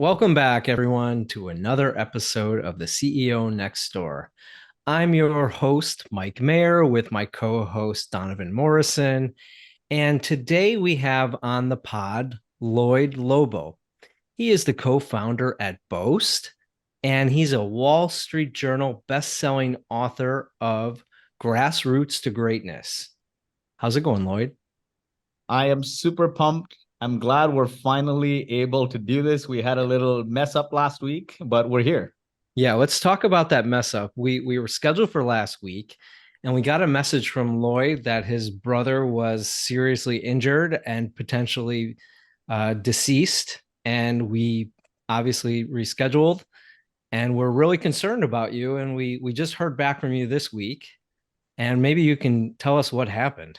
Welcome back, everyone, to another episode of the CEO Next Door. I'm your host, Mike Mayer, with my co host, Donovan Morrison. And today we have on the pod Lloyed Lobo. He is the co founder at Boast, and he's a Wall Street Journal best-selling author of Grassroots to Greatness. How's it going, Lloyd? I am super pumped. I'm glad we're finally able to do this. We had a little mess up last week, but we're here. Yeah, let's talk about that mess up. We were scheduled for last week, and we got a message from Lloyd that his brother was seriously injured and potentially deceased, and we obviously rescheduled. And we're really concerned about you. And we just heard back from you this week, and maybe you can tell us what happened.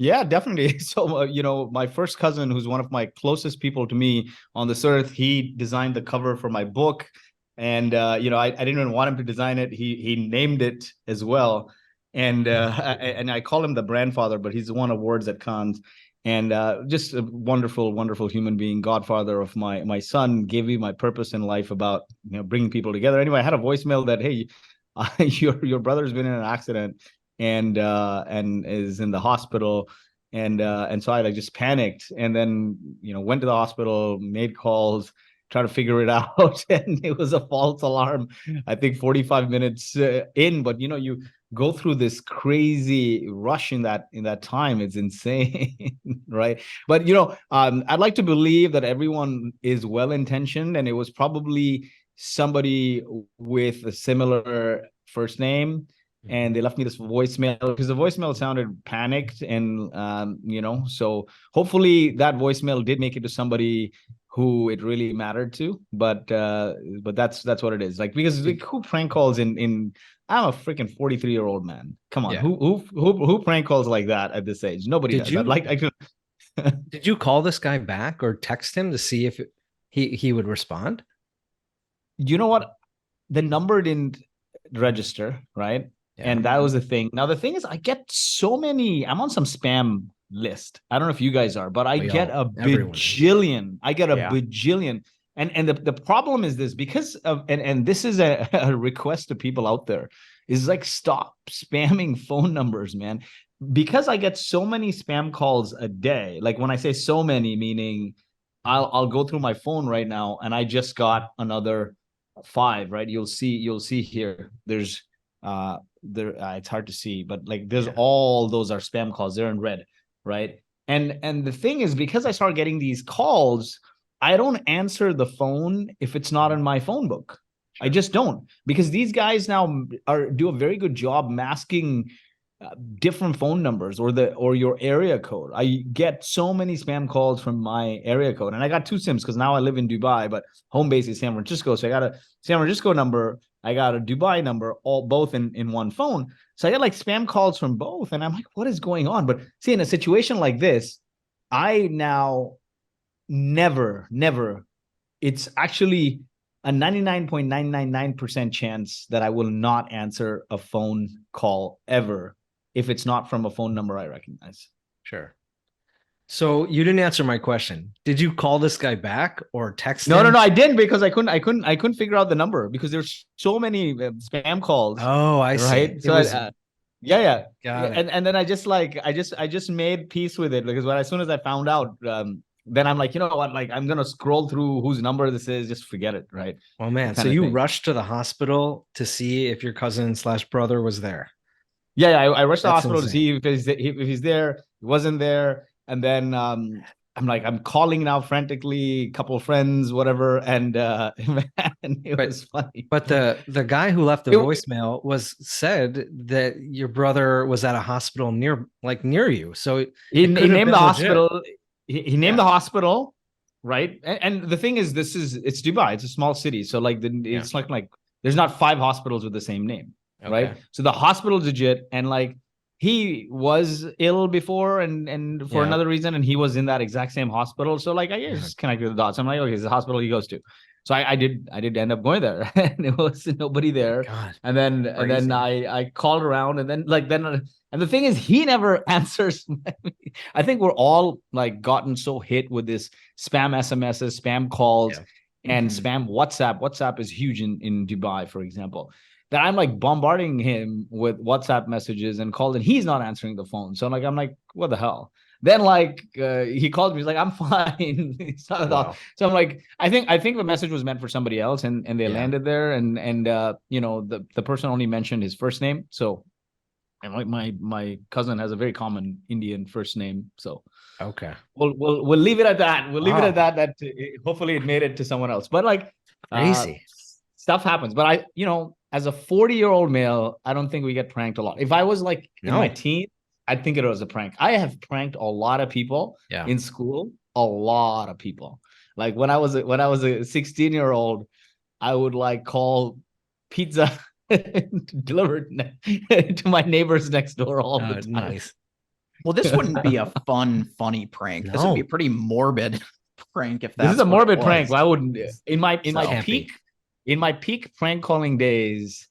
Yeah, definitely. So, my first cousin, who's one of my closest people to me on this earth, he designed the cover for my book. And, I didn't even want him to design it. He named it as well. And I call him the grandfather, but he's won awards at Cannes. And just a wonderful, wonderful human being, godfather of my son, gave me my purpose in life about bringing people together. Anyway, I had a voicemail that, hey, your brother's been in an accident and is in the hospital, and so I like just panicked, and then went to the hospital, made calls, try to figure it out, and it was a false alarm. I think 45 minutes in, but you go through this crazy rush in that time. It's insane. Right? But I'd like to believe that everyone is well intentioned, and it was probably somebody with a similar first name, and they left me this voicemail because the voicemail sounded panicked, and so hopefully that voicemail did make it to somebody who it really mattered to. But that's what it is. Like, because like, who prank calls in I'm a freaking 43-year-old man. Come on, Yeah. who prank calls like that at this age? Nobody Did does. I'd you like I could. did you call this guy back or text him to see if he would respond? You know what? The number didn't register, right? Yeah. And that was the thing. Now the thing is, I get so many. I'm on some spam list. I don't know if you guys are, but I get a Everyone is. bajillion. I get a Yeah. bajillion. And the problem is this, because of, and this is a request to people out there, is like, stop spamming phone numbers, man. Because I get so many spam calls a day. Like, when I say so many, meaning I'll go through my phone right now, and I just got another five. Right? You'll see here. There's it's hard to see, but like, there's all those are spam calls. They're in red, right? And the thing is, because I start getting these calls, I don't answer the phone if it's not in my phone book. I just don't, because these guys now do a very good job masking different phone numbers, or your area code. I get so many spam calls from my area code, and I got two SIMs because now I live in Dubai, but home base is San Francisco. So I got a San Francisco number, I got a Dubai number, both in one phone. So I get like spam calls from both, and I'm like, what is going on? But see, in a situation like this, I now never. It's actually a 99.999% chance that I will not answer a phone call ever if it's not from a phone number I recognize. Sure. So you didn't answer my question. Did you call this guy back or text No, him? I didn't, because I couldn't figure out the number, because there's so many spam calls. Oh, I see. Right? It So was yeah. got it. And then I just made peace with it, because as soon as I found out, then I'm like, you know what? Like, I'm gonna scroll through whose number this is. Just forget it, right? Well, man, so Kind of you thing. rushed to the hospital to see if your cousin slash brother was there. Yeah. I rushed to the That's hospital to insane. see if he's there. He wasn't there, and then I'm calling now frantically, couple of friends, whatever, and man, it But was funny. but the guy who left the It, voicemail was said that your brother was at a hospital near you. So he, it he could have named the been legit. hospital. He named Yeah. the hospital, right? And the thing is, it's Dubai. It's a small city, so like Yeah. it's like there's not five hospitals with the same name, Okay. right? So the hospital's legit, and like, he was ill before, and for Yeah. another reason, and he was in that exact same hospital. So like, I Yeah. just connected the dots. I'm like, okay, it's the hospital he goes to. So I did end up going there, and it was nobody there. God, And then crazy. I called around, and then and the thing is, he never answers. I think we're all like gotten so hit with this spam SMSs, spam calls, Yeah. and spam WhatsApp. WhatsApp is huge in Dubai, for example. That I'm like bombarding him with WhatsApp messages and calls, and he's not answering the phone. So I'm like, what the hell? Then he called me. He's like, I'm fine. Wow. So I'm like, I think the message was meant for somebody else, and they Yeah. landed there, and the person only mentioned his first name. So, and my cousin has a very common Indian first name. So Okay. we'll leave it at that. We'll leave it at Oh, that. Hopefully it made it to someone else. But uh, crazy. stuff happens. But as a 40-year-old male, I don't think we get pranked a lot. If I was like in my No. teens, I'd think it was a prank. I have pranked a lot of people Yeah. in school. A lot of people. Like when I was a 16-year-old, I would like call pizza delivered to my neighbors next door all the time. Nice. Well, this wouldn't be a fun, funny prank. This would be a No. pretty morbid prank if This is that's a what it morbid prank. was. I wouldn't in my So- peak in my peak prank calling days.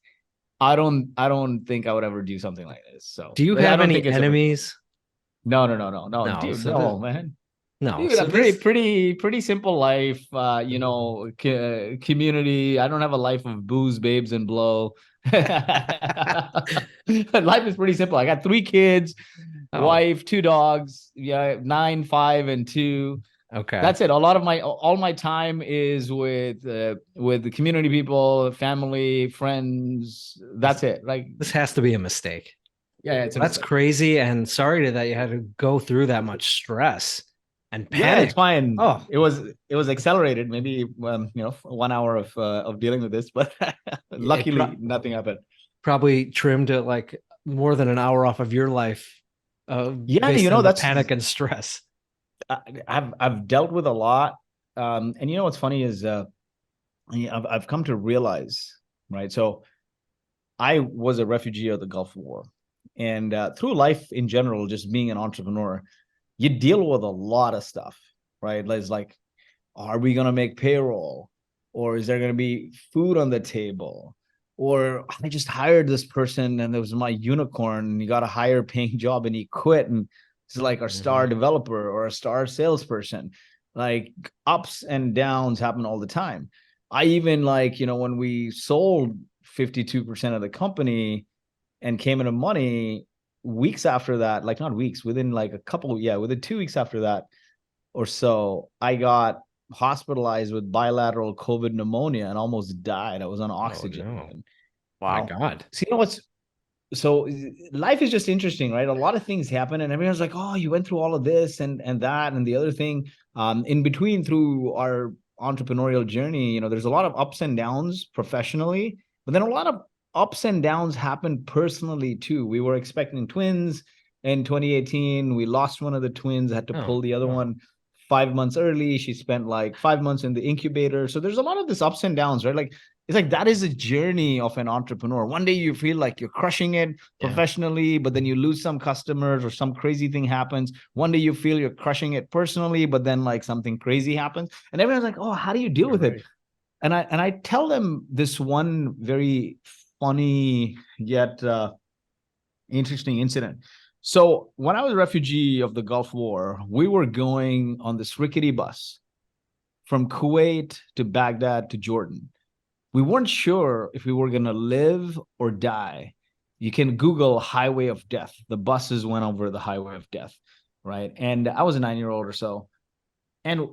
I don't think I would ever do something like this. So Do you but I have don't any think it's enemies? no, No. dude, So no, man. no. Dude, So a pretty, this. pretty, pretty simple life. Community. I don't have a life of booze, babes, and blow. Life is pretty simple. I got 3 kids, Oh, wife, 2 dogs. Yeah, 9, 5, and 2. okay. That's it. All my time is with the community people, family, friends. That's it. Like, This has to be a mistake. yeah, it's a That's mistake. crazy. And sorry that you had to go through that much stress and Yeah, it's panic. fine. Oh, It was accelerated. Maybe 1 hour of dealing with this, but luckily nothing happened. probably trimmed it like more than an hour off of your life Yeah, based on the that's panic and stress. I've dealt with a lot. And what's funny is I've come to realize, right? So I was a refugee of the Gulf War, and through life in general, just being an entrepreneur, you deal with a lot of stuff, right? It's like, are we gonna make payroll, or is there gonna be food on the table? Or I just hired this person and it was my unicorn and he got a higher paying job and he quit and it's like our star developer or a star salesperson. Like ups and downs happen all the time. I even when we sold 52% of the company and came into money weeks after that, like not weeks, within like within 2 weeks after that or so, I got hospitalized with bilateral COVID pneumonia and almost died. I was on oxygen. Oh, no. wow. My God. So so life is just interesting, right? A lot of things happen and everyone's like, oh, you went through all of this and that and the other thing. In between through our entrepreneurial journey, there's a lot of ups and downs professionally, but then a lot of ups and downs happen personally too. We were expecting twins in 2018. We lost one of the twins, had to pull the other one 5 months early. She spent like 5 months in the incubator. So there's a lot of this ups and downs, right? Like it's like that is a journey of an entrepreneur. One day you feel like you're crushing it professionally, but then you lose some customers or some crazy thing happens. One day you feel you're crushing it personally, but then like something crazy happens. And everyone's like, oh, how do you deal with it? And I tell them this one very funny yet interesting incident. So when I was a refugee of the Gulf War, we were going on this rickety bus from Kuwait to Baghdad to Jordan. We weren't sure if we were going to live or die. You can Google highway of death. The buses went over the highway of death, right? And I was a 9-year-old or so. And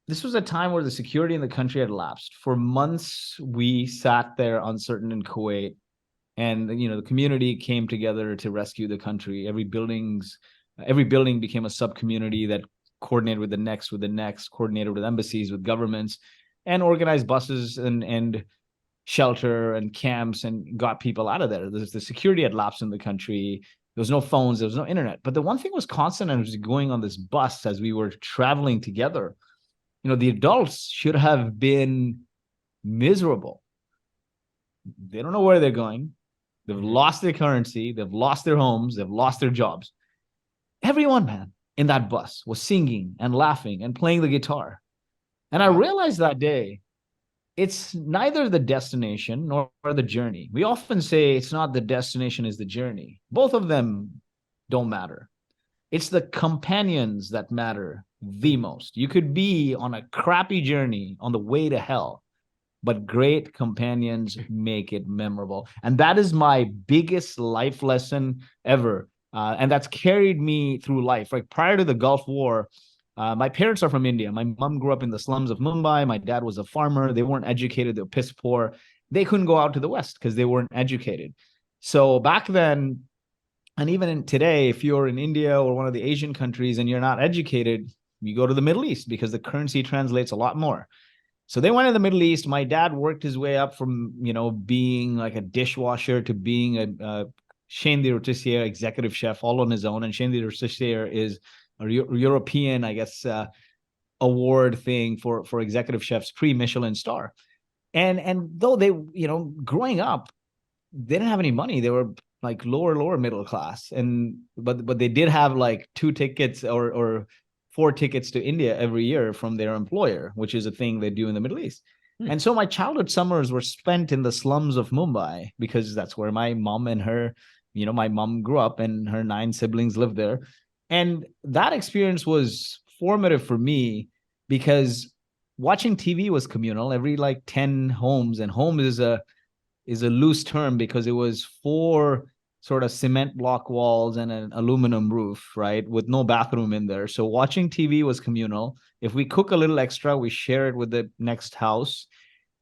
this was a time where the security in the country had lapsed. For months, we sat there uncertain in Kuwait. And the community came together to rescue the country. Every building became a sub-community that coordinated with the next, coordinated with embassies, with governments, and organized buses and shelter and camps and got people out of there. The security had lapsed in the country. There was no phones, there was no internet. But the one thing was constant, and it was going on this bus as we were traveling together. The adults should have been miserable. They don't know where they're going. They've lost their currency. They've lost their homes. They've lost their jobs. Everyone, man, in that bus was singing and laughing and playing the guitar. And I realized that day, it's neither the destination nor the journey. We often say it's not the destination, is the journey. Both of them don't matter. It's the companions that matter the most. You could be on a crappy journey on the way to hell, but great companions make it memorable. And that is my biggest life lesson ever. And that's carried me through life. Like prior to the Gulf War, my parents are from India. My mom grew up in the slums of Mumbai. My dad was a farmer. They weren't educated. They were piss poor. They couldn't go out to the West because they weren't educated. So back then, and even in today, if you're in India or one of the Asian countries and you're not educated, you go to the Middle East because the currency translates a lot more. So they went to the Middle East. My dad worked his way up from, being like a dishwasher to being a Shane de Rotissier executive chef all on his own. And Shane de Rotissier is a European, I guess, award thing for executive chefs pre-Michelin star. And though they, growing up, they didn't have any money. They were like lower middle class. But they did have like 2 tickets or 4 tickets to India every year from their employer, which is a thing they do in the Middle East. And so my childhood summers were spent in the slums of Mumbai because that's where my mom and her, my mom grew up and her 9 siblings lived there. And that experience was formative for me because watching TV was communal. Every like 10 homes, and home is a loose term because it was 4 sort of cement block walls and an aluminum roof, right? With no bathroom in there. So watching TV was communal. If we cook a little extra, we share it with the next house.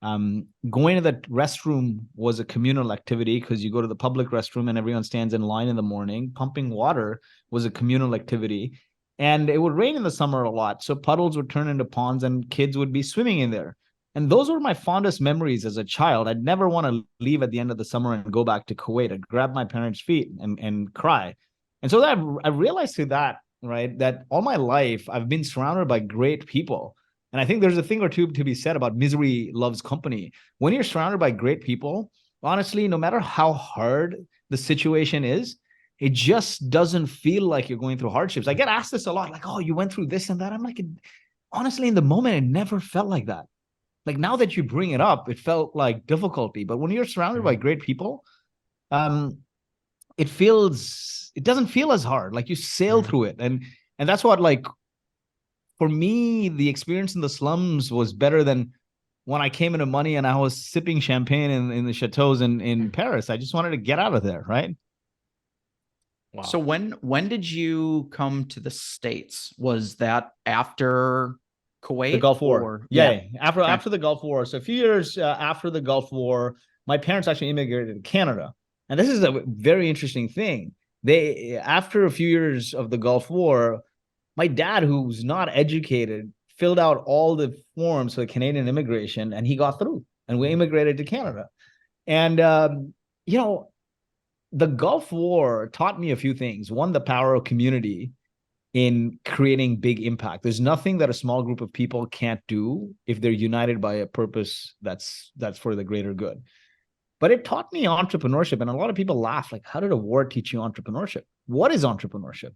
Going to the restroom was a communal activity because you go to the public restroom and everyone stands in line in the morning. Pumping water was a communal activity. And it would rain in the summer a lot. So puddles would turn into ponds and kids would be swimming in there. And those were my fondest memories as a child. I'd never want to leave at the end of the summer and go back to Kuwait. I'd grab my parents' feet and cry. And so I realized through that, right, that all my life I've been surrounded by great people. And I think there's a thing or two to be said about misery loves company. When you're surrounded by great people, honestly, no matter how hard the situation is, it just doesn't feel like you're going through hardships. I get asked this a lot, like, oh, you went through this and that. I'm like, honestly, in the moment, it never felt like that. Like now that you bring it up, it felt like difficulty. But when you're surrounded by great people, it doesn't feel as hard. Like you sail through it. And that's what, like, for me, the experience in the slums was better than when I came into money and I was sipping champagne in the chateaus in Paris. I just wanted to get out of there, right? Wow. So when did you come to the States? Was that after Kuwait? The Gulf War. Or, After the Gulf War. So a few years after the Gulf War, my parents actually immigrated to Canada. And this is a very interesting thing. After a few years of the Gulf War, my dad, who's not educated, filled out all the forms for Canadian immigration, and he got through. And we immigrated to Canada. And, the Gulf War taught me a few things. One, the power of community in creating big impact. There's nothing that a small group of people can't do if they're united by a purpose that's for the greater good. But it taught me entrepreneurship. And a lot of people laugh, like, how did a war teach you entrepreneurship? What is entrepreneurship?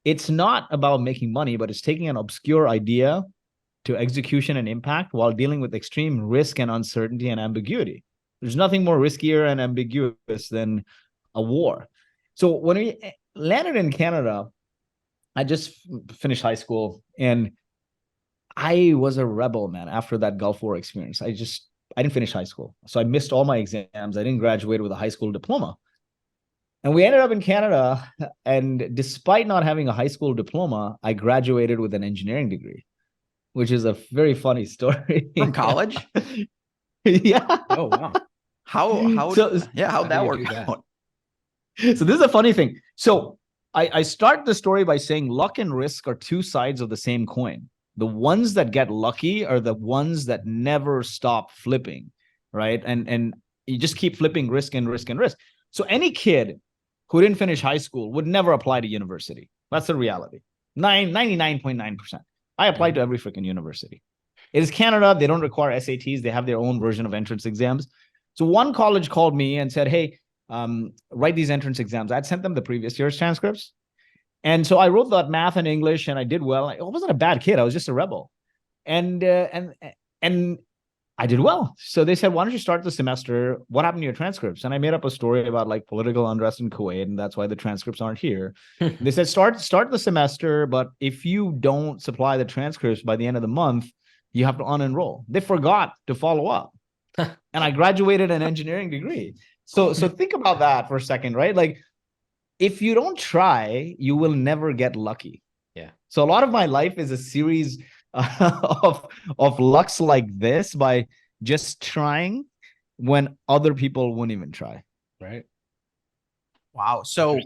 It's not about making money, but it's taking an obscure idea to execution and impact while dealing with extreme risk and uncertainty and ambiguity. There's nothing more riskier and ambiguous than a war. So when we landed in Canada, I just finished high school and I was a rebel, man, after that Gulf War experience. I didn't finish high school. So I missed all my exams. I didn't graduate with a high school diploma. And we ended up in Canada. And despite not having a high school diploma, I graduated with an engineering degree, which is a very funny story. From college? Yeah. Oh, wow. How'd that work out? So this is a funny thing. So I start the story by saying luck and risk are 2 sides of the same coin. The ones that get lucky are the ones that never stop flipping, right? And you just keep flipping risk and risk and risk. So any kid who didn't finish high school would never apply to university. That's the reality. 99.9%. I applied to every freaking university. It is Canada. They don't require SATs. They have their own version of entrance exams. So one college called me and said, hey, write these entrance exams. I'd sent them the previous year's transcripts. And so I wrote that math and English and I did well. I wasn't a bad kid. I was just a rebel. And I did well. So they said, why don't you start the semester? What happened to your transcripts? And I made up a story about like political unrest in Kuwait, and that's why the transcripts aren't here. They said, start the semester, but if you don't supply the transcripts by the end of the month, you have to unenroll. They forgot to follow up. And I graduated an engineering degree. So think about that for a second, right? Like, if you don't try, you will never get lucky. Yeah. So a lot of my life is a series of lucks like this by just trying when other people wouldn't even try. Right. Wow. So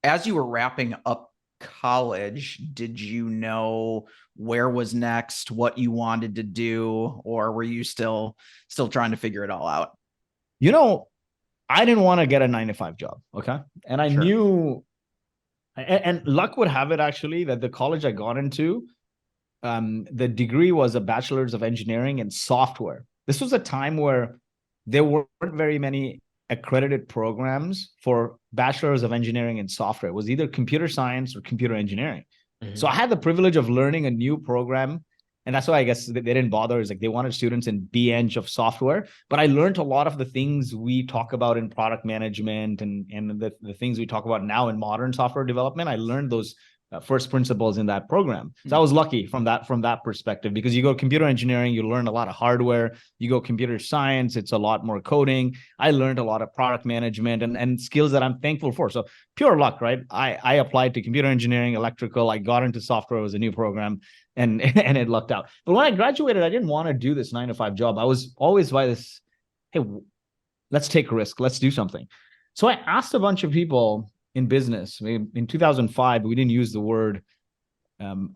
as you were wrapping up college, did you know where was next, what you wanted to do, or were you still trying to figure it all out? You know, I didn't want to get a 9-to-5 job. Okay. And I knew, and luck would have it actually that the college I got into, the degree was a bachelor's of engineering in software. This was a time where there weren't very many accredited programs for bachelor's of engineering in software. It was either computer science or computer engineering. Mm-hmm. So I had the privilege of learning a new program. And that's why I guess they didn't bother. Is like they wanted students in BEng of software. But I learned a lot of the things we talk about in product management and the things we talk about now in modern software development. I learned those first principles in that program. So I was lucky from that perspective, because you go computer engineering, you learn a lot of hardware. You go computer science, it's a lot more coding. I learned a lot of product management and skills that I'm thankful for. So pure luck, right? I applied to computer engineering, electrical. I got into software. It was a new program, and it lucked out. But when I graduated, I didn't want to do this 9-to-5 job. I was always by this, hey, let's take a risk. Let's do something. So I asked a bunch of people in business. In 2005, we didn't use the word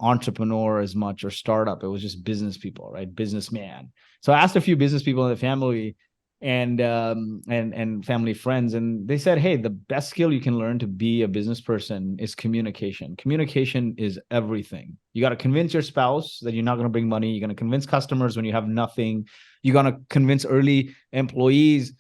entrepreneur as much, or startup. It was just business people, right? Businessman. So I asked a few business people in the family and family friends, and they said, hey, the best skill you can learn to be a business person is communication. Communication is everything. You got to convince your spouse that you're not going to bring money. You're going to convince customers when you have nothing. You're going to convince early employees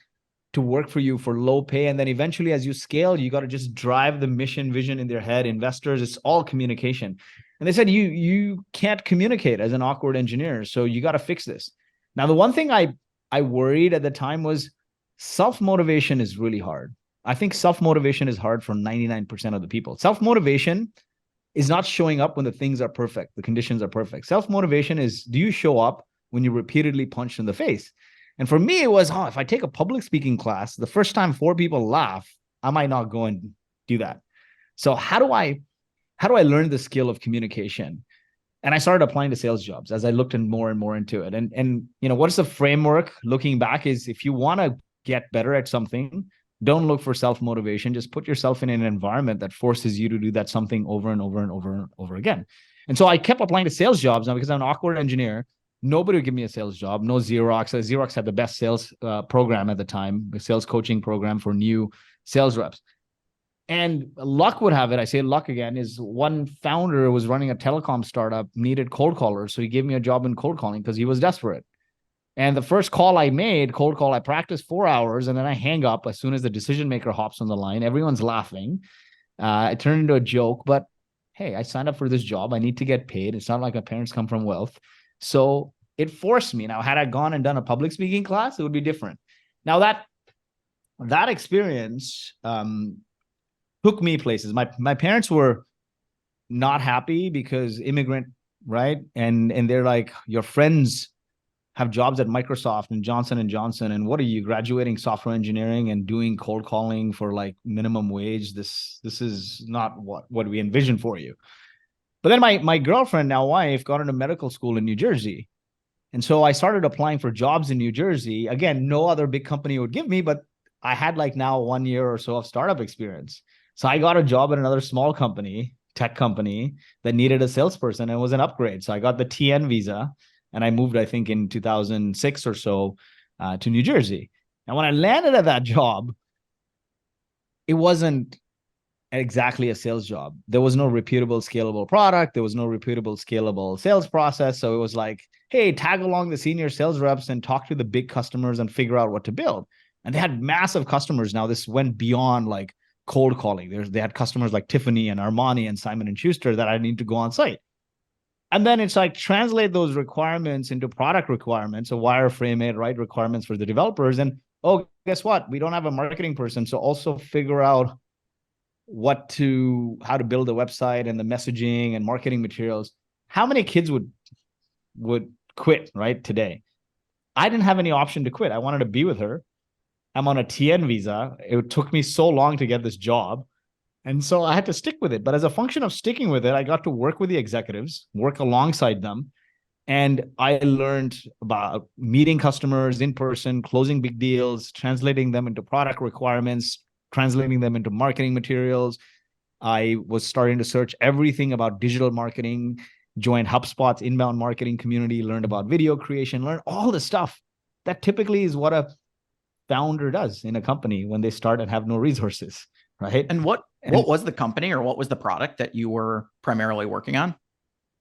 to work for you for low pay. And then eventually, as you scale, you got to just drive the mission, vision in their head. Investors, it's all communication. And they said, you can't communicate as an awkward engineer. So you got to fix this. Now, the one thing I worried at the time was self-motivation is really hard. I think self-motivation is hard for 99% of the people. Self-motivation is not showing up when the things are perfect, the conditions are perfect. Self-motivation is, do you show up when you're repeatedly punched in the face? And for me, it was, if I take a public speaking class, the first time 4 people laugh, I might not go and do that. So how do I learn the skill of communication? And I started applying to sales jobs as I looked more and more into it. And what is the framework looking back is, if you want to get better at something, don't look for self-motivation. Just put yourself in an environment that forces you to do that something over and over and over and over again. And so I kept applying to sales jobs now because I'm an awkward engineer. Nobody would give me a sales job. No Xerox. Xerox had the best sales program at the time, the sales coaching program for new sales reps. And luck would have it, I say luck again, is one founder was running a telecom startup, needed cold callers. So he gave me a job in cold calling because he was desperate. And the first call I made, cold call, I practiced 4 hours, and then I hang up as soon as the decision maker hops on the line. Everyone's laughing. It turned into a joke, but hey, I signed up for this job. I need to get paid. It's not like my parents come from wealth. So it forced me. Now, had I gone and done a public speaking class, it would be different. Now that experience took me places. My parents were not happy because immigrant, right? And they're like, your friends have jobs at Microsoft and Johnson & Johnson. And what are you, graduating software engineering and doing cold calling for like minimum wage? This is not what we envisioned for you. But then my girlfriend, now wife, got into medical school in New Jersey. And so I started applying for jobs in New Jersey. Again, no other big company would give me, but I had like now 1 year or so of startup experience. So I got a job at another small company, tech company, that needed a salesperson, and it was an upgrade. So I got the TN visa, and I moved, I think, in 2006 or so to New Jersey. And when I landed at that job, it wasn't exactly a sales job. There was no repeatable, scalable product. There was no repeatable, scalable sales process. So it was like, hey, tag along the senior sales reps and talk to the big customers and figure out what to build. And they had massive customers. Now this went beyond like cold calling. They had customers like Tiffany and Armani and Simon & Schuster that I need to go on site. And then it's like translate those requirements into product requirements, so wireframe it, right? Requirements for the developers. And oh, guess what? We don't have a marketing person. So also figure out how to build a website and the messaging and marketing materials. How many kids would quit right today? I didn't have any option to quit. I wanted to be with her. I'm on a TN visa. It took me so long to get this job. And so I had to stick with it. But as a function of sticking with it, I got to work with the executives, work alongside them. And I learned about meeting customers in person, closing big deals, translating them into product requirements, translating them into marketing materials. I was starting to search everything about digital marketing, joined HubSpot's inbound marketing community, learned about video creation, learned all the stuff that typically is what a founder does in a company when they start and have no resources, right? And what was the company, or what was the product that you were primarily working on?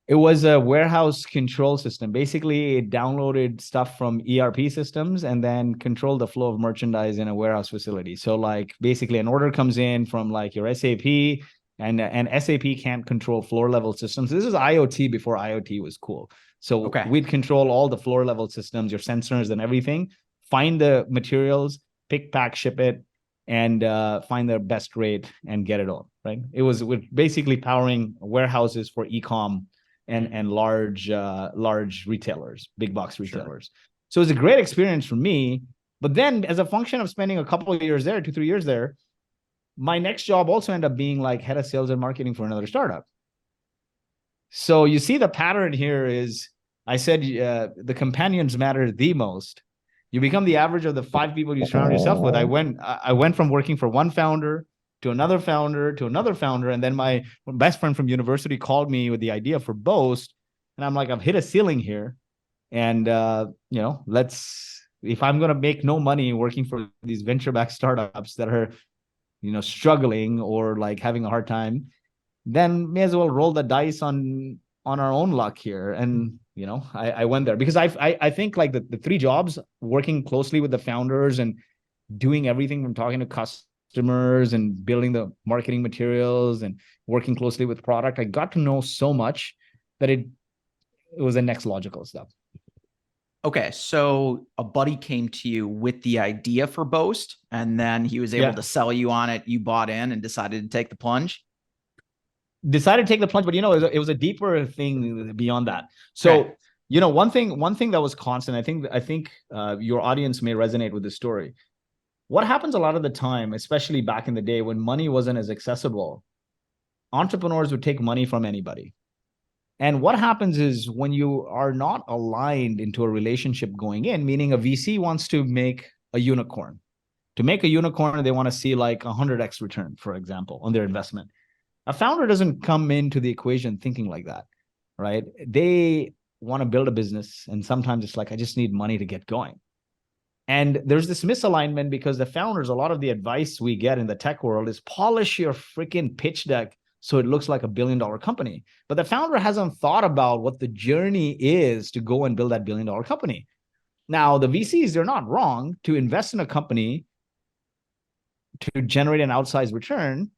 It was a warehouse control system. Basically, it downloaded stuff from ERP systems and then controlled the flow of merchandise in a warehouse facility. So like basically an order comes in from like your SAP, and SAP can't control floor level systems. This is IoT before IoT was cool. So we'd control all the floor level systems, your sensors and everything, find the materials, pick, pack, ship it, and find the best rate and get it on, right? It was basically powering warehouses for e-com and large retailers, big box retailers. Sure. So it was a great experience for me. But then as a function of spending a couple of years there, 2-3 years there, my next job also ended up being like head of sales and marketing for another startup. So you see the pattern here is, I said the companions matter the most. You become the average of the 5 people you surround yourself with. I went from working for one founder to another founder, to another founder. And then my best friend from university called me with the idea for Boast. And I'm like, I've hit a ceiling here. And, if I'm going to make no money working for these venture-backed startups that are, struggling or like having a hard time, then may as well roll the dice on our own luck here. And, I went there because I think like the 3 jobs, working closely with the founders and doing everything from talking to customers and building the marketing materials and working closely with product, I got to know so much that it was the next logical step. Okay, so a buddy came to you with the idea for Boast, and then he was able to sell you on it. You bought in and decided to take the plunge. Decided to take the plunge, but it was a deeper thing beyond that. So, one thing that was constant, I think your audience may resonate with this story. What happens a lot of the time, especially back in the day when money wasn't as accessible, entrepreneurs would take money from anybody. And what happens is when you are not aligned into a relationship going in, meaning a VC wants to make a unicorn. To make a unicorn, they want to see like 100x return, for example, on their investment. A founder doesn't come into the equation thinking like that, right? They want to build a business, and sometimes it's like, I just need money to get going. And there's this misalignment because the founders, a lot of the advice we get in the tech world is polish your freaking pitch deck so it looks like $1 billion company. But the founder hasn't thought about what the journey is to go and build that $1 billion company. Now, the VCs, they're not wrong to invest in a company to generate an outsized return.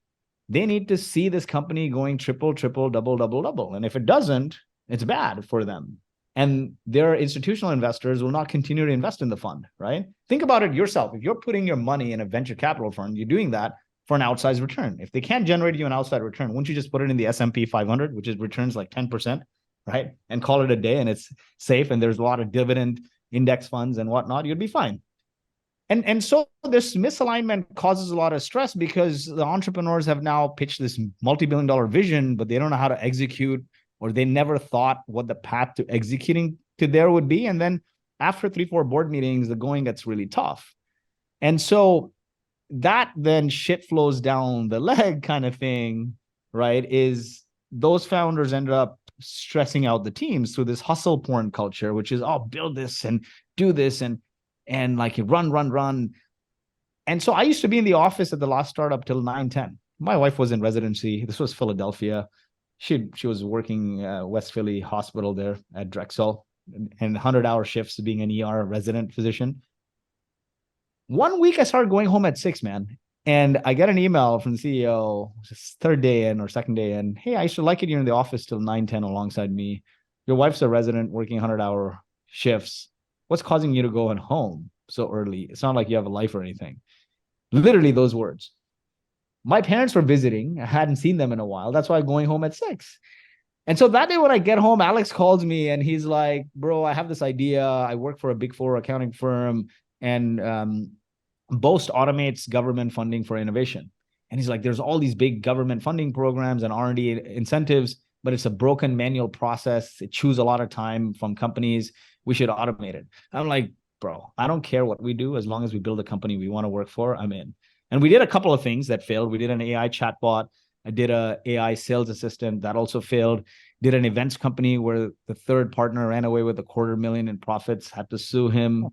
They need to see this company going triple, double, double, double. And if it doesn't, it's bad for them. And their institutional investors will not continue to invest in the fund, right? Think about it yourself. If you're putting your money in a venture capital fund, you're doing that for an outsized return. If they can't generate you an outside return, wouldn't you just put it in the S&P 500, which is returns like 10%, right? And call it a day, and it's safe, and there's a lot of dividend index funds and whatnot, you'd be fine. And so this misalignment causes a lot of stress because the entrepreneurs have now pitched this multi-billion-dollar vision, but they don't know how to execute, or they never thought what the path to executing to there would be. And then after 3-4 board meetings, the going gets really tough. And so that then shit flows down the leg kind of thing, right? Is those founders ended up stressing out the teams through this hustle porn culture, which is, oh, build this and do this and like run. And so I used to be in the office at the last startup till 9-10. My wife was in residency. This was Philadelphia. She was working West Philly hospital there at Drexel, and 100-hour shifts being an ER resident physician. One week I started going home at 6, man. And I get an email from the CEO, third day in or second day in. Hey, I used to like it you're in the office till 9-10 alongside me. your wife's a resident working 100-hour shifts. What's causing you to go home so early? It's not like you have a life or anything. Literally those words. My parents were visiting. I hadn't seen them in a while. That's why I'm going home at 6. And so that day when I get home, Alex calls me and he's like, bro, I have this idea. I work for a Big 4 accounting firm, and Boast automates government funding for innovation. And he's like, there's all these big government funding programs and R&D incentives, but it's a broken manual process. It chews a lot of time from companies. We should automate it. I'm like, bro, I don't care what we do. As long as we build a company we want to work for, I'm in. And we did a couple of things that failed. We did an AI chatbot. I did a AI sales assistant that also failed. Did an events company where the third partner ran away with $250,000 in profits, had to sue him.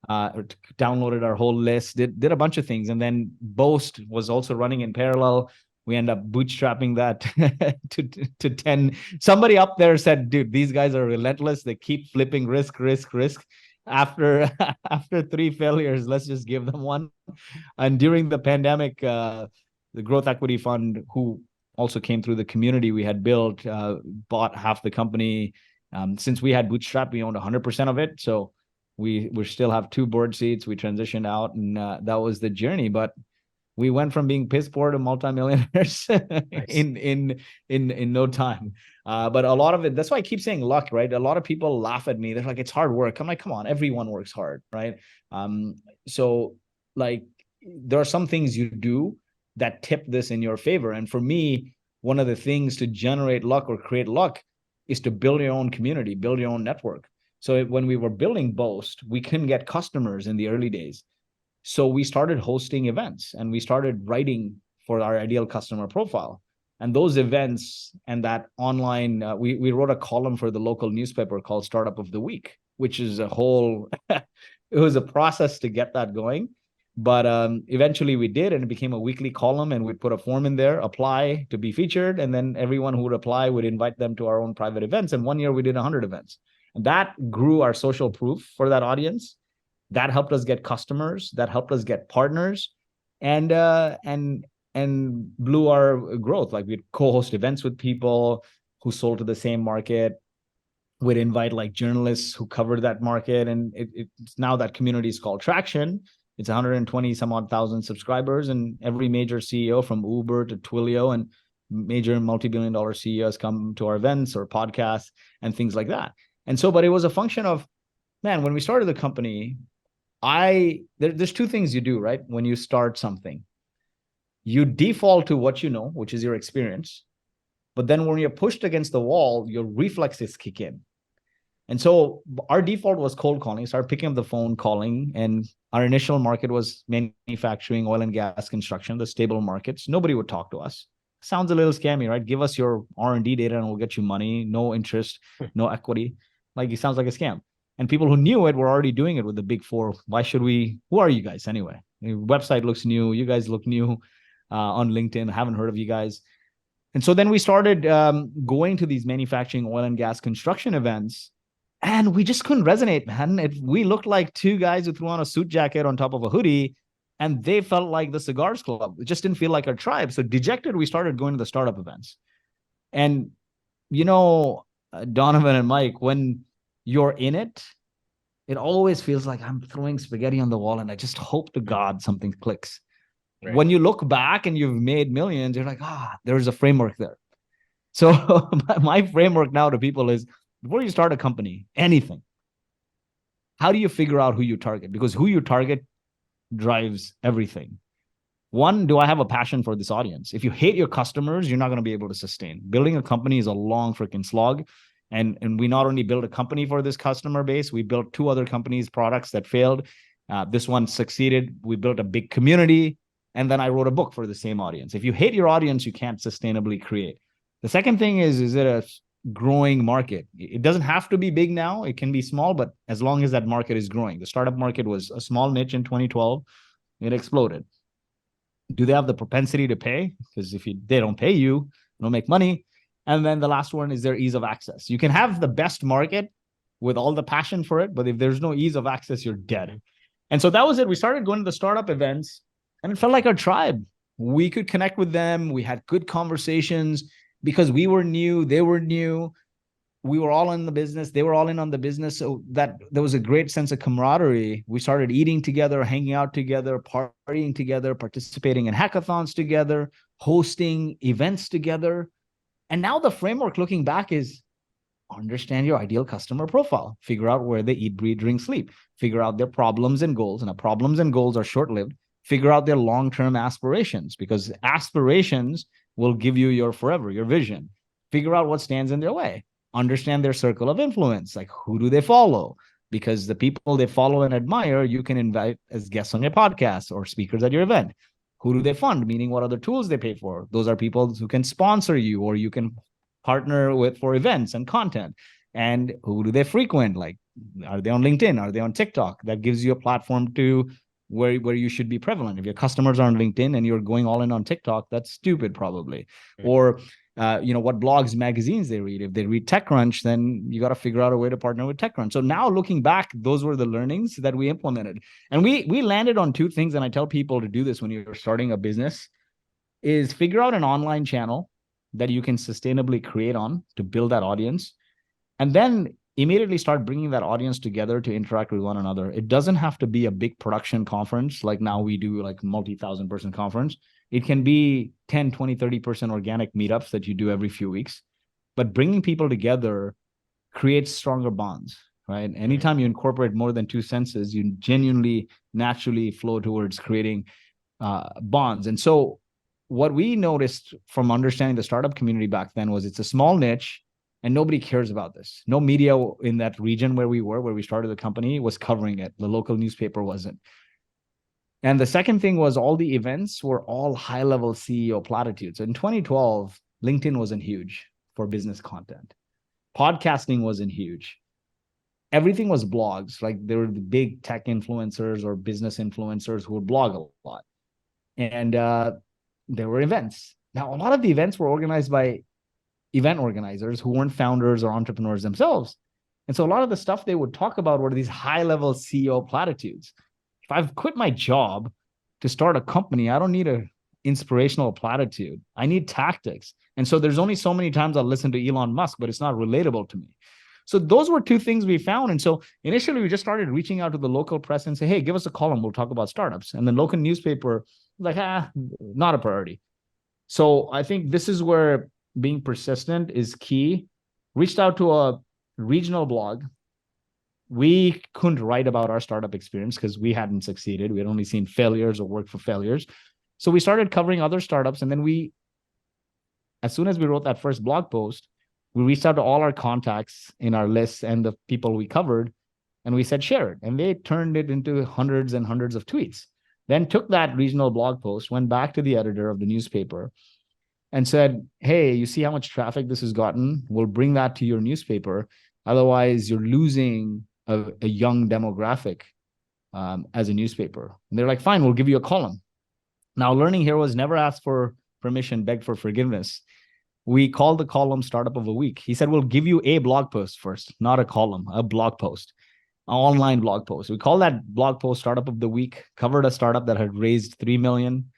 Downloaded our whole list, did a bunch of things. And then Boast was also running in parallel. We end up bootstrapping that to 10. Somebody up there said, dude, these guys are relentless. They keep flipping risk. After 3 failures, let's just give them one. And during the pandemic, the growth equity fund, who also came through the community we had built, bought half the company. Since we had bootstrap, we owned 100% of it. So we still have 2 board seats. We transitioned out, and that was the journey. But we went from being piss poor to multimillionaires in no time. But a lot of it, that's why I keep saying luck, right? A lot of people laugh at me. They're like, it's hard work. I'm like, come on, everyone works hard, right? So like, there are some things you do that tip this in your favor. And for me, one of the things to generate luck or create luck is to build your own community, build your own network. So when we were building Boast, we couldn't get customers in the early days. So we started hosting events and we started writing for our ideal customer profile. And those events and that online, we wrote a column for the local newspaper called Startup of the Week, which is a whole, it was a process to get that going. But eventually we did, and it became a weekly column, and we'd put a form in there, apply to be featured. And then everyone who would apply would invite them to our own private events. And one year we did 100 events. And that grew our social proof for that audience. That helped us get customers. That helped us get partners, and blew our growth. Like, we'd co-host events with people who sold to the same market. We'd invite like journalists who covered that market, and it's now that community is called Traction. It's 120 some odd thousand subscribers, and every major CEO from Uber to Twilio and major multi-billion-dollar CEOs come to our events or podcasts and things like that. And so, but it was a function of, man, when we started the company, there's 2 things you do, right? When you start something, you default to what you know, which is your experience. But then when you're pushed against the wall, your reflexes kick in. And so our default was cold calling, start picking up the phone, calling. And our initial market was manufacturing, oil and gas, construction, the stable markets. Nobody would talk to us. Sounds a little scammy, right? Give us your R&D data and we'll get you money. No interest, no equity. Like, it sounds like a scam. And people who knew it were already doing it with the Big 4. Why should we? Who are you guys anyway? Your website looks new. You guys look new on LinkedIn. I haven't heard of you guys. And so then we started going to these manufacturing, oil and gas, construction events. And we just couldn't resonate, man. We looked like 2 guys who threw on a suit jacket on top of a hoodie, and they felt like the Cigars Club. It just didn't feel like our tribe. So dejected, we started going to the startup events. And, Donovan and Mike, when you're in it, it always feels like I'm throwing spaghetti on the wall and I just hope to God something clicks. Right. When you look back and you've made millions, you're like, there's a framework there. So my framework now to people is, before you start a company, anything, how do you figure out who you target? Because who you target drives everything. 1, do I have a passion for this audience? If you hate your customers, you're not going to be able to sustain. Building a company is a long freaking slog. And we not only built a company for this customer base, we built 2 other companies' products that failed. This one succeeded. We built a big community. And then I wrote a book for the same audience. If you hate your audience, you can't sustainably create. The second thing is it a growing market? It doesn't have to be big now. It can be small, but as long as that market is growing. The startup market was a small niche in 2012. It exploded. Do they have the propensity to pay? Because if they don't pay you, they don't make money. And then the last one is their ease of access. You can have the best market with all the passion for it, but if there's no ease of access, you're dead. And so that was it. We started going to the startup events, and it felt like our tribe. We could connect with them. We had good conversations because we were new, they were new. we were all in the business. They were all in on the business. So that there was a great sense of camaraderie. We started eating together, hanging out together, partying together, participating in hackathons together, hosting events together. And now the framework looking back is understand your ideal customer profile, figure out where they eat, breathe, drink, sleep, figure out their problems and goals. And our problems and goals are short-lived. Figure out their long-term aspirations, because aspirations will give you your forever, your vision. Figure out what stands in their way. Understand their circle of influence, like who do they follow? Because the people they follow and admire, you can invite as guests on your podcast or speakers at your event. Who do they fund? Meaning what other tools they pay for? Those are people who can sponsor you, or you can partner with for events and content. And who do they frequent? Like, are they on LinkedIn? Are they on TikTok? That gives you a platform to where you should be prevalent. If your customers are on LinkedIn and you're going all in on TikTok, that's stupid probably. Or what blogs, magazines they read. If they read TechCrunch, then you got to figure out a way to partner with TechCrunch. So now looking back, those were the learnings that we implemented. And we landed on two things. And I tell people to do this when you're starting a business, is figure out an online channel that you can sustainably create on to build that audience. And then immediately start bringing that audience together to interact with one another. It doesn't have to be a big production conference like now we do, like multi-thousand person conference. It can be 10, 20, 30% organic meetups that you do every few weeks. But bringing people together creates stronger bonds, right? Anytime you incorporate more than two senses, you genuinely, naturally flow towards creating bonds. And so what we noticed from understanding the startup community back then was it's a small niche and nobody cares about this. No media in that region where we started the company, was covering it. The local newspaper wasn't. And the second thing was all the events were all high-level CEO platitudes. In 2012, LinkedIn wasn't huge for business content. Podcasting wasn't huge. Everything was blogs. Like there were the big tech influencers or business influencers who would blog a lot. And there were events. Now, a lot of the events were organized by event organizers who weren't founders or entrepreneurs themselves. And so a lot of the stuff they would talk about were these high-level CEO platitudes. If I've quit my job to start a company, I don't need an inspirational platitude. I need tactics. And so there's only so many times I'll listen to Elon Musk, but it's not relatable to me. So those were two things we found. And so initially we just started reaching out to the local press and say, hey, give us a column. We'll talk about startups. And the local newspaper was like, not a priority. So I think this is where being persistent is key. Reached out to a regional blog. We couldn't write about our startup experience because we hadn't succeeded. We had only seen failures or worked for failures. So we started covering other startups. And then as soon as we wrote that first blog post, we reached out to all our contacts in our list and the people we covered, and we said, share it. And they turned it into hundreds and hundreds of tweets. Then took that regional blog post, went back to the editor of the newspaper and said, hey, you see how much traffic this has gotten? We'll bring that to your newspaper. Otherwise, you're losing a young demographic as a newspaper. And they're like, fine, we'll give you a column. Now, Learning here was never asked for permission, begged for forgiveness. We called the column Startup of the Week. He said, we'll give you a blog post first, not a column, a blog post, an online blog post. We called that blog post Startup of the Week, covered a startup that had raised $3 million.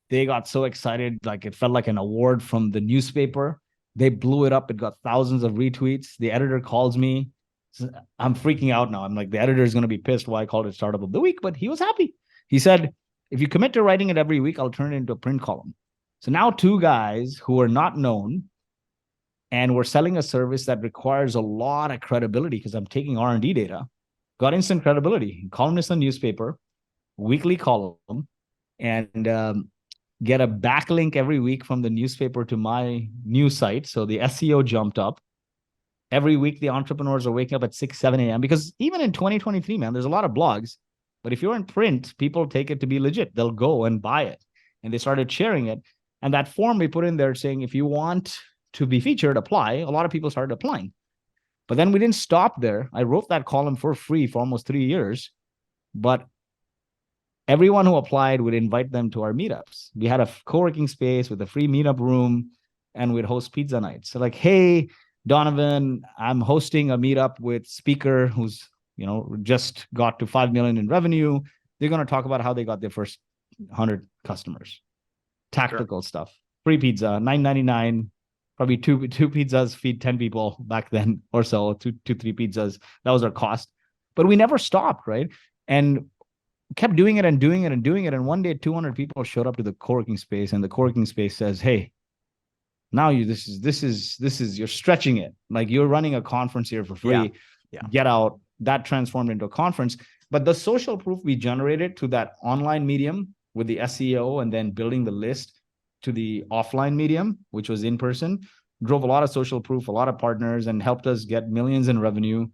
They got so excited, like it felt like an award from the newspaper. They blew it up. It got thousands of retweets. The editor calls me. I'm freaking out now. I'm like, the editor is going to be pissed why I called it Startup of the Week, but he was happy. He said, if you commit to writing it every week, I'll turn it into a print column. So now two guys who are not known and we're selling a service that requires a lot of credibility because I'm taking R&D data, got instant credibility. Columnist in the newspaper, weekly column, and get a backlink every week from the newspaper to my news site. So the SEO jumped up. Every week, the entrepreneurs are waking up at 6, 7 a.m. because even in 2023, man, there's a lot of blogs. But if you're in print, people take it to be legit. They'll go and buy it. And they started sharing it. And that form we put in there saying, if you want to be featured, apply. A lot of people started applying. But then we didn't stop there. I wrote that column for free for almost 3 years. But everyone who applied would invite them to our meetups. We had a co-working space with a free meetup room, and we'd host pizza nights. So like, hey, Donovan, I'm hosting a meetup with speaker who's, just got to 5 million in revenue. They're going to talk about how they got their first 100 customers. Tactical stuff. Free pizza, $9.99 probably two pizzas feed 10 people back then or so, three pizzas. That was our cost. But we never stopped, right? And kept doing it and doing it and doing it. And one day 200 people showed up to the co-working space, and the co-working space says, hey, now this is you're stretching it. Like, you're running a conference here for free. Yeah. Get out. That transformed into a conference. But the social proof we generated to that online medium with the SEO and then building the list to the offline medium, which was in person, drove a lot of social proof, a lot of partners, and helped us get millions in revenue.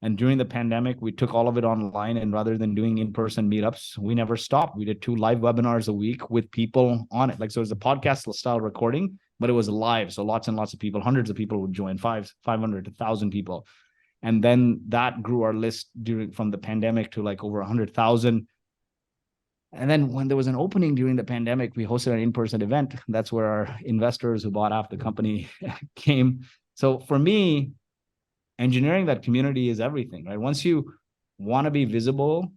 And during the pandemic, we took all of it online. And rather than doing in-person meetups, we never stopped. We did 2 live webinars a week with people on it. Like, so it was a podcast style recording, but it was live. So lots and lots of people, hundreds of people would join, 500 to 1,000 people. And then that grew our list from the pandemic to like over 100,000. And then when there was an opening during the pandemic, we hosted an in-person event. That's where our investors who bought half the company came. So for me, engineering that community is everything, right? Once you want to be visible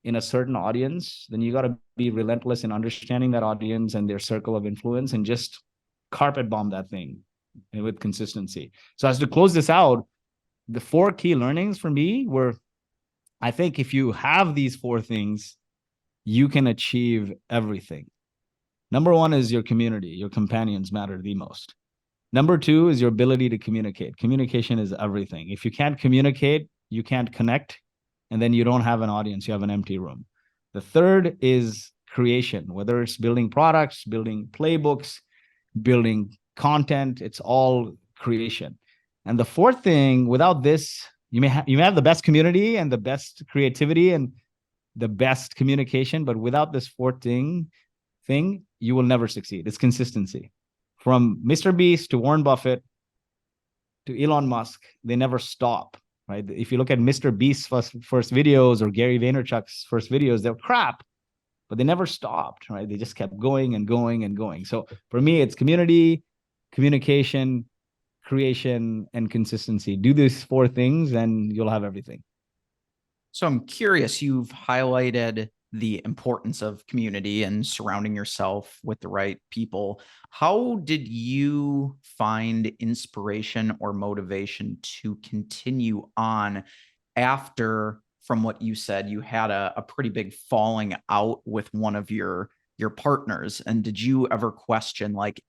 in a certain audience, then you got to be relentless in understanding that audience and their circle of influence, and just carpet bomb that thing with consistency. So as to close this out, the 4 key learnings for me were, I think if you have these 4 things, you can achieve everything. Number 1 is your community. Your companions matter the most. Number 2 is your ability to communicate. Communication is everything. If you can't communicate, you can't connect, and then you don't have an audience. You have an empty room. The third is creation, whether it's building products, building playbooks, building content, it's all creation. And the fourth thing, without this, you may have the best community and the best creativity and the best communication, but without this fourth thing, you will never succeed. It's consistency. From Mr. Beast to Warren Buffett to Elon Musk, they never stop, right? If you look at Mr. Beast's first videos or Gary Vaynerchuk's first videos, they're crap, but they never stopped, right? They just kept going and going and going. So for me, it's community, communication, creation, and consistency. Do these 4 things and you'll have everything. So I'm curious, you've highlighted the importance of community and surrounding yourself with the right people. How did you find inspiration or motivation to continue on after, from what you said, you had a pretty big falling out with one of your partners? And did you ever question, like,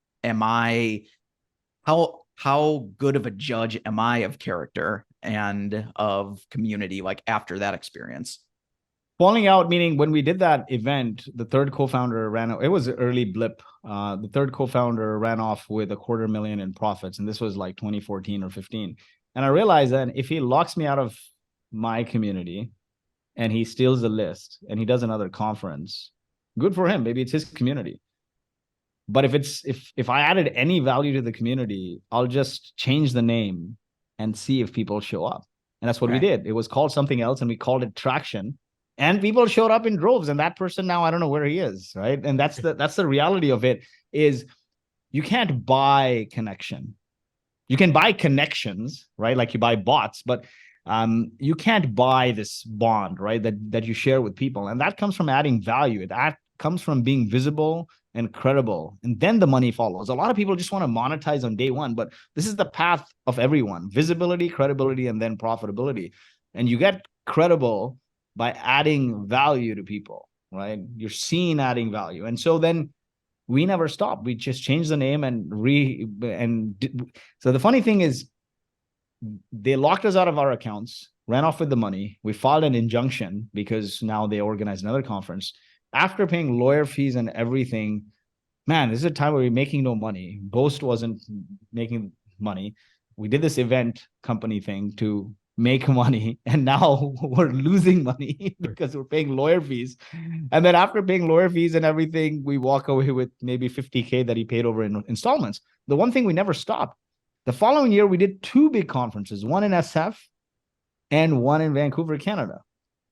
how good of a judge am I of character and of community, like, after that experience? Falling out, meaning when we did that event, the third co-founder it was an early blip. The third co-founder ran off with $250,000 in profits. And this was like 2014 or 15. And I realized that if he locks me out of my community and he steals the list and he does another conference, good for him. Maybe it's his community. But if I added any value to the community, I'll just change the name and see if people show up. And that's what we did. It was called something else and we called it Traction. And people showed up in droves. And that person now, I don't know where he is, right? And that's the reality of it, is you can't buy connection. You can buy connections, right? Like you buy bots, but you can't buy this bond, right? That you share with people. And that comes from adding value. That comes from being visible and credible. And then the money follows. A lot of people just want to monetize on day one, but this is the path of everyone: visibility, credibility, and then profitability. And you get credible by adding value to people, right? You're seen adding value. And so then we never stopped. We just changed the name so the funny thing is, they locked us out of our accounts, ran off with the money. We filed an injunction because now they organized another conference. After paying lawyer fees and everything, man, this is a time where we're making no money. Boast wasn't making money. We did this event company thing to make money, and now we're losing money because we're paying lawyer fees. And then after paying lawyer fees and everything, we walk away with maybe $50,000 that he paid over in installments. The one thing we never stopped. The following year, we did 2 big conferences, one in SF and one in Vancouver, Canada.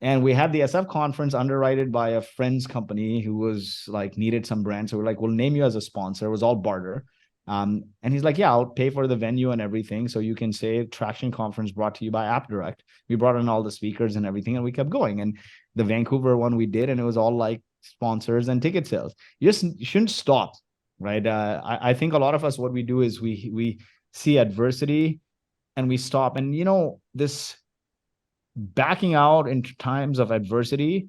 And we had the SF conference underwritten by a friend's company who was like, needed some brand. So we're like, we'll name you as a sponsor. It was all barter. And he's like, yeah, I'll pay for the venue and everything. So you can say Traction Conference brought to you by AppDirect. We brought in all the speakers and everything, and we kept going. And the Vancouver one we did, and it was all like sponsors and ticket sales. You shouldn't stop. right? I think a lot of us, what we do is we see adversity and we stop. And this backing out in times of adversity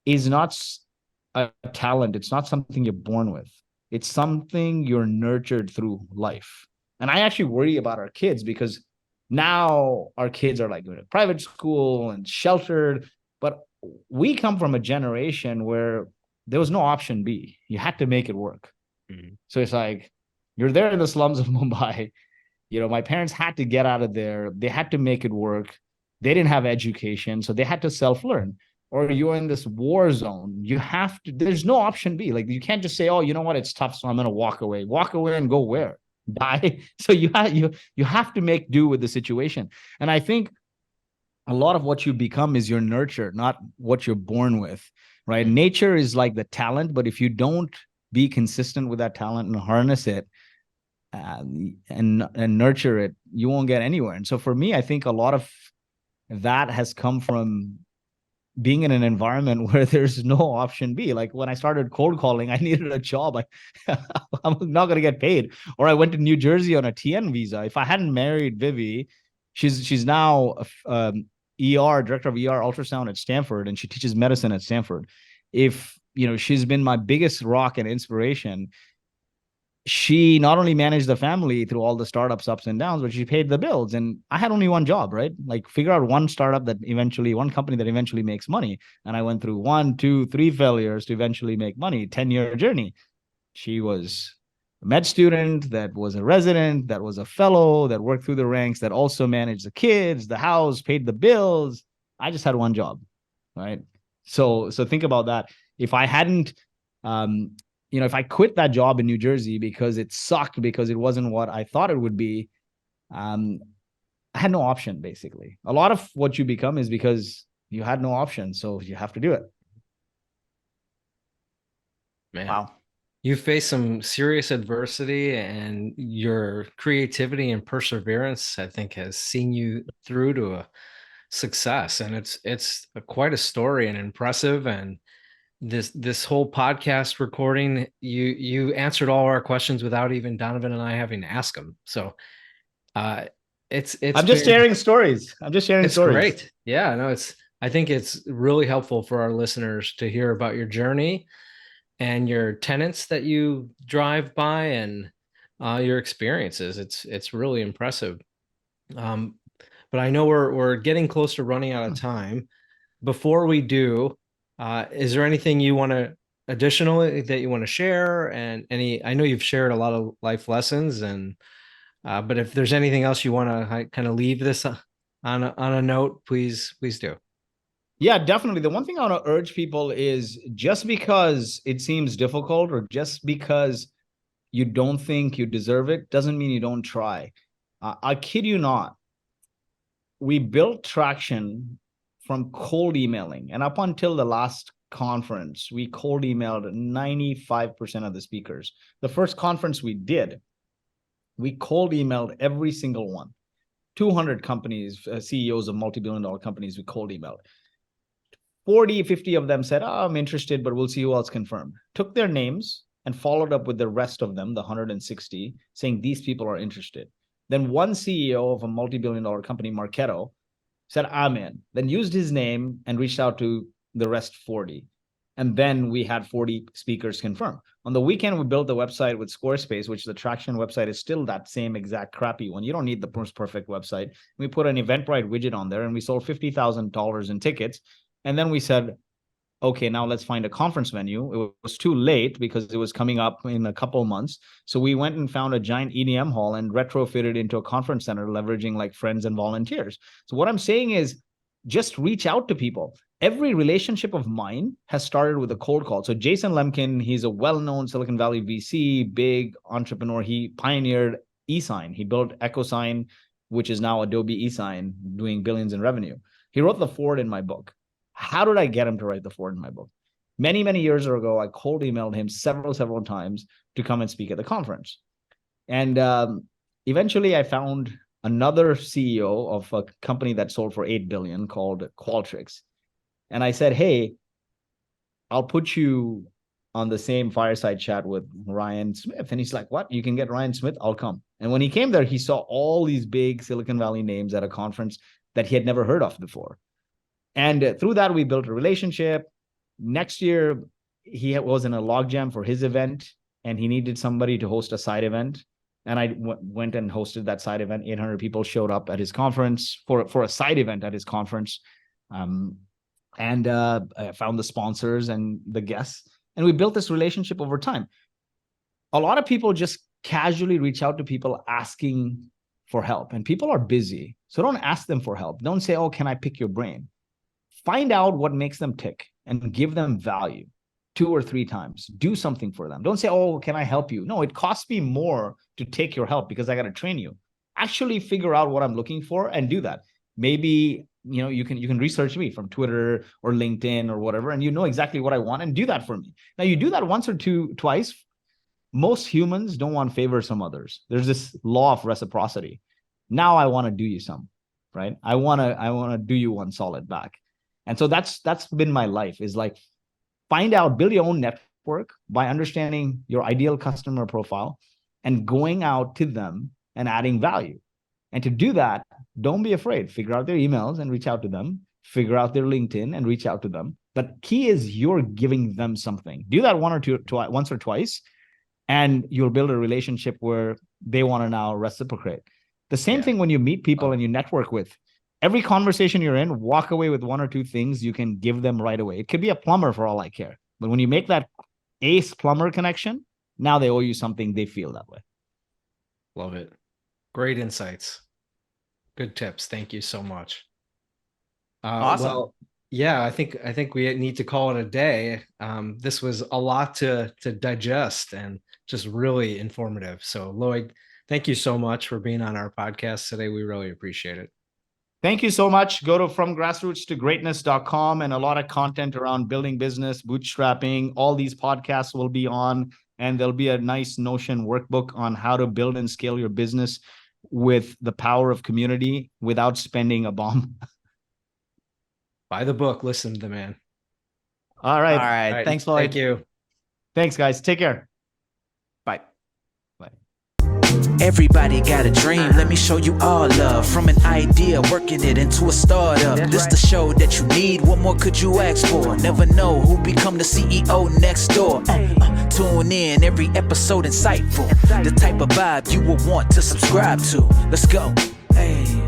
is not a talent. It's not something you're born with. It's something you're nurtured through life. And I actually worry about our kids because now our kids are like going to private school and sheltered. But we come from a generation where there was no option B. You had to make it work. Mm-hmm. So it's like you're there in the slums of Mumbai. My parents had to get out of there. They had to make it work. They didn't have education, so they had to self-learn. Or you're in this war zone. You have to, there's no option B. Like you can't just say, oh, you know what, it's tough, so I'm gonna walk away. Walk away and go where? Die. So you have to make do with the situation. And I think a lot of what you become is your nurture, not what you're born with. Right. Nature is like the talent, but if you don't be consistent with that talent and harness it, and nurture it, you won't get anywhere. And so for me, I think a lot of that has come from being in an environment where there's no option B. Like when I started cold calling, I needed a job. I'm not going to get paid. Or I went to New Jersey on a TN visa. If I hadn't married Vivi, she's now ER director of ER ultrasound at Stanford, and she teaches medicine at Stanford. If she's been my biggest rock and inspiration. She not only managed the family through all the startups ups and downs, but she paid the bills. And I had only one job, right? Like figure out one company that eventually makes money. And I went through 1, 2, 3 failures to eventually make money, 10-year journey. She was a med student, that was a resident, that was a fellow, that worked through the ranks, that also managed the kids, the house, paid the bills. I just had one job, right? So think about that. If I hadn't, if I quit that job in New Jersey because it sucked, because it wasn't what I thought it would be, I had no option, basically. A lot of what you become is because you had no option, so you have to do it. Man. Wow. You faced some serious adversity, and your creativity and perseverance, I think, has seen you through to a success. And it's quite a story and impressive. And this whole podcast recording, you answered all our questions without even Donovan and I having to ask them. So it's I'm just sharing stories. It's great. Yeah, no, I think it's really helpful for our listeners to hear about your journey and your tenants that you drive by, and your experiences. It's really impressive. But I know we're getting close to running out of time. Before we do, is there anything you want to additionally that you want to share? And I know you've shared a lot of life lessons, and but if there's anything else you want to kind of leave this on a note, please do. Yeah, definitely. The one thing I want to urge people is, just because it seems difficult or just because you don't think you deserve it doesn't mean you don't try. I kid you not. We built traction from cold emailing. And up until the last conference, we cold emailed 95% of the speakers. The first conference we did, we cold emailed every single one. 200 companies, CEOs of multi-billion-dollar companies, we cold emailed. 40, 50 of them said, I'm interested, but we'll see who else confirmed. Took their names and followed up with the rest of them, the 160, saying these people are interested. Then one CEO of a multi-billion-dollar company, Marketo, said, I'm in. Then used his name and reached out to the rest 40. And then we had 40 speakers confirmed. On the weekend, we built the website with Squarespace, which the Traction website is still that same exact crappy one. You don't need the most perfect website. We put an Eventbrite widget on there, and we sold $50,000 in tickets. And then we said, okay, now let's find a conference venue. It was too late because it was coming up in a couple of months. So we went and found a giant EDM hall and retrofitted into a conference center, leveraging like friends and volunteers. So what I'm saying is, just reach out to people. Every relationship of mine has started with a cold call. So Jason Lemkin, he's a well-known Silicon Valley VC, big entrepreneur. He pioneered eSign. He built EchoSign, which is now Adobe eSign, doing billions in revenue. He wrote the foreword in my book. How did I get him to write the foreword in my book? Many, many years ago, I cold emailed him several times to come and speak at the conference. And eventually I found another CEO of a company that sold for $8 billion called Qualtrics. And I said, hey, I'll put you on the same fireside chat with Ryan Smith. And he's like, what? You can get Ryan Smith? I'll come. And when he came there, he saw all these big Silicon Valley names at a conference that he had never heard of before. And through that, we built a relationship. Next year, he was in a logjam for his event, and he needed somebody to host a side event. And I went and hosted that side event. 800 people showed up at his conference for a side event at his conference. I found the sponsors and the guests, and we built this relationship over time. A lot of people just casually reach out to people asking for help, and people are busy. So don't ask them for help. Don't say, oh, can I pick your brain? Find out what makes them tick and give them value 2 or 3 times. Do something for them. Don't say, oh, can I help you? No, it costs me more to take your help because I got to train you. Actually figure out what I'm looking for and do that. Maybe, you can research me from Twitter or LinkedIn or whatever, and you know exactly what I want, and do that for me. Now, you do that once or twice. Most humans don't want favors from others. There's this law of reciprocity. Now I want to do you some, right? I want to do you one solid back. And so that's been my life, is like, build your own network by understanding your ideal customer profile and going out to them and adding value. And to do that, don't be afraid. Figure out their emails and reach out to them. Figure out their LinkedIn and reach out to them. But key is you're giving them something. Do that once or twice, and you'll build a relationship where they want to now reciprocate. The same thing when you meet people and you network with. Every conversation you're in, walk away with 1 or 2 things you can give them right away. It could be a plumber for all I care. But when you make that ace plumber connection, now they owe you something. They feel that way. Love it. Great insights. Good tips. Thank you so much. Awesome. Well, yeah, I think we need to call it a day. This was a lot to digest and just really informative. So Lloyd, thank you so much for being on our podcast today. We really appreciate it. Thank you so much. Go to FromGrassrootsToGreatness.com, and a lot of content around building business, bootstrapping. All these podcasts will be on, and there'll be a nice Notion workbook on how to build and scale your business with the power of community without spending a bomb. Buy the book, listen to the man. All right. All right. Thanks, Lloyd. Thank you. Thanks, guys. Take care. Bye. Bye. Everybody got a dream, let me show you all love. From an idea, working it into a startup. This the show that you need, what more could you ask for? Never know who become the CEO next door. Tune in, every episode insightful. The type of vibe you will want to subscribe to. Let's go. Hey.